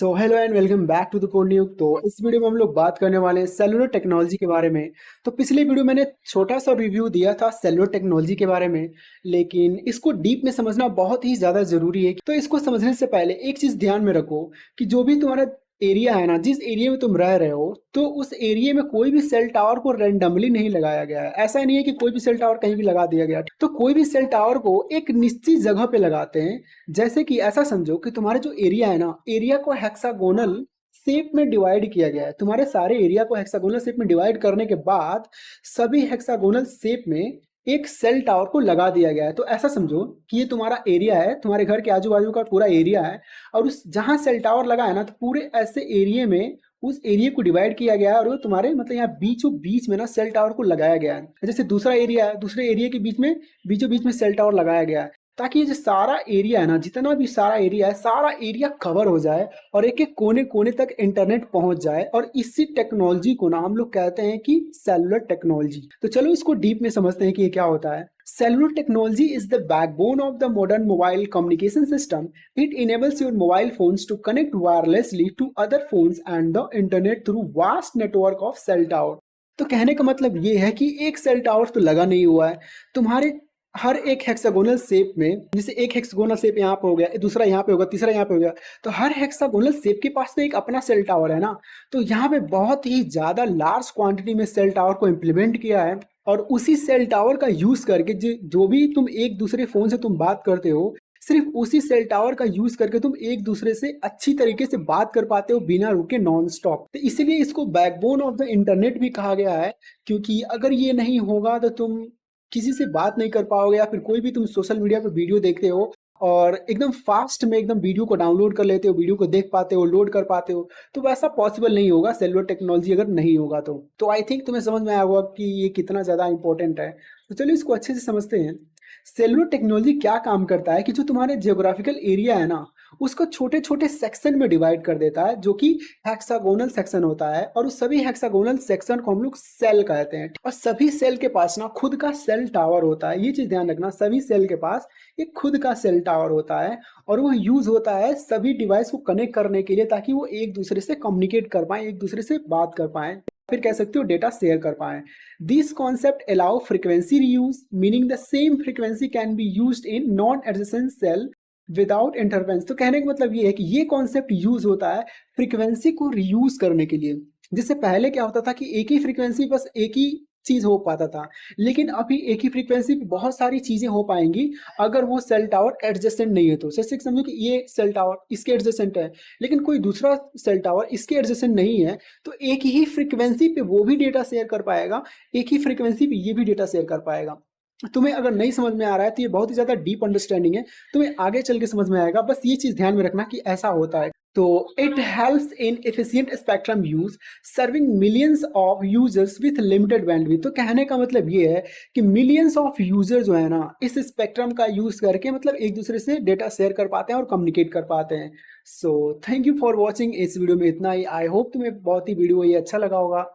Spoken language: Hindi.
तो hello and welcome back to the code news. तो इस वीडियो में हम लोग बात करने वाले हैं सेलुलर टेक्नोलॉजी के बारे में। तो पिछले वीडियो मैंने छोटा सा रिव्यू दिया था सेलुलर टेक्नोलॉजी के बारे में, लेकिन इसको डीप में समझना बहुत ही ज़्यादा ज़रूरी है। तो इसको समझने से पहले एक चीज़ ध्यान में रखो कि जो भी तुम्हारा एरिया है ना, जिस एरिया में तुम रह रहे हो, तो उस एरिया में कोई भी सेल टावर को रैंडमली नहीं लगाया गया है। ऐसा नहीं है कि कोई भी सेल टावर कहीं भी लगा दिया गया। तो कोई भी सेल टावर को एक निश्चित जगह पे लगाते हैं। जैसे कि ऐसा समझो कि तुम्हारे जो एरिया है ना, एरिया को हेक्सागोनल शेप में डिवाइड किया गया है। तुम्हारे सारे एरिया को हेक्सागोनल शेप में डिवाइड करने के बाद सभी हेक्सागोनल शेप में एक सेल टावर को लगा दिया गया है। तो ऐसा समझो कि ये तुम्हारा एरिया है, तुम्हारे घर के आजू बाजू का पूरा एरिया है, और उस जहां सेल टावर लगा है ना, तो पूरे ऐसे एरिया में उस एरिया को डिवाइड किया गया है, और वो तुम्हारे मतलब यहाँ बीचों बीच में ना सेल टावर को लगाया गया है। जैसे दूसरा एरिया है, दूसरे एरिया के बीच में बीचों बीच में सेल टावर लगाया गया है, ताकि ये जो सारा एरिया है ना, जितना भी सारा एरिया है, सारा एरिया कवर हो जाए और एक एक कोने कोने तक इंटरनेट पहुंच जाए। और इसी टेक्नोलॉजी को ना हम लोग कहते हैं कि सेलुलर टेक्नोलॉजी। तो चलो इसको डीप में समझते हैं कि ये क्या होता है। Cellular technology is the backbone of the modern mobile communication system. It enables your mobile phones to connect wirelessly to other phones and the internet through vast network of cell tower. तो कहने का मतलब ये है कि एक सेल टावर तो लगा नहीं हुआ है तुम्हारे हर एक हेक्सागोनल शेप में। जैसे एक हेक्सागोनल शेप यहाँ पे हो गया, दूसरा यहाँ पे होगा, तीसरा यहाँ पे हो गया, तो हर हेक्सागोनल शेप के पास तो एक अपना सेल टावर है ना। तो यहाँ पे बहुत ही ज्यादा लार्ज क्वांटिटी में सेल टावर को इम्प्लीमेंट किया है, और उसी सेल टावर का यूज करके जो भी तुम एक दूसरे फोन से तुम बात करते हो, सिर्फ उसी सेल टावर का यूज करके तुम एक दूसरे से अच्छी तरीके से बात कर पाते हो बिना रुके, नॉन स्टॉप। तो इसीलिए इसको बैकबोन ऑफ द इंटरनेट भी कहा गया है, क्योंकि अगर ये नहीं होगा तो तुम किसी से बात नहीं कर पाओगे, या फिर कोई भी तुम सोशल मीडिया पे वीडियो देखते हो और एकदम फास्ट में एकदम वीडियो को डाउनलोड कर लेते हो, वीडियो को देख पाते हो, लोड कर पाते हो, तो वैसा पॉसिबल नहीं होगा सेलुलर टेक्नोलॉजी अगर नहीं होगा। तो आई थिंक तुम्हें समझ में आया होगा कि ये कितना ज़्यादा इंपॉर्टेंट है। तो चलिए इसको अच्छे से समझते हैं। सेलुलर टेक्नोलॉजी क्या काम करता है कि जो तुम्हारे जियोग्राफिकल एरिया है ना, उसको छोटे छोटे सेक्शन में डिवाइड कर देता है, जो कि हेक्सागोनल सेक्शन होता है। और उस सभी हेक्सागोनल सेक्शन को हम लोग सेल कहते हैं। और सभी सेल के पास ना खुद का सेल टावर होता है। ये चीज ध्यान रखना, सभी सेल के पास एक खुद का सेल टावर होता है, और वो यूज होता है सभी डिवाइस को कनेक्ट करने के लिए, ताकि वो एक दूसरे से कम्युनिकेट कर पाए, एक दूसरे से बात कर पाए, फिर कह सकते हो डेटा शेयर कर पाए। This concept allow frequency reuse, meaning the same frequency can be used in non adjacent cell without interference. तो कहने का मतलब ये है कि ये कॉन्सेप्ट यूज होता है फ्रीक्वेंसी को रीयूज करने के लिए। जिससे पहले क्या होता था कि एक ही फ्रीक्वेंसी बस एक ही चीज हो पाता था, लेकिन अभी एक ही फ्रीक्वेंसी पे बहुत सारी चीजें हो पाएंगी अगर वो सेल टावर एडजेसेंट नहीं है। तो जैसे समझो कि ये सेल टावर इसके एडजेसेंट है, लेकिन कोई दूसरा सेल टावर इसके एडजेसेंट नहीं है, तो एक ही फ्रीक्वेंसी पे वो भी डेटा शेयर कर पाएगा, एक ही फ्रीक्वेंसी पे ये भी डेटा शेयर कर पाएगा। तुम्हें अगर नहीं समझ में आ रहा है तो ये बहुत ही ज्यादा डीप अंडरस्टैंडिंग है, तुम्हें आगे चल के समझ में आएगा। बस ये चीज ध्यान में रखना कि ऐसा होता है। तो it helps in efficient spectrum use, serving millions of users with limited bandwidth. तो कहने का मतलब ये है कि मिलियंस ऑफ यूजर जो है ना, इस स्पेक्ट्रम का यूज करके मतलब एक दूसरे से डेटा शेयर कर पाते हैं और कम्युनिकेट कर पाते हैं। So thank you for watching. इस वीडियो में इतना ही। आई होप तुम्हें बहुत ही वीडियो ये अच्छा लगा होगा।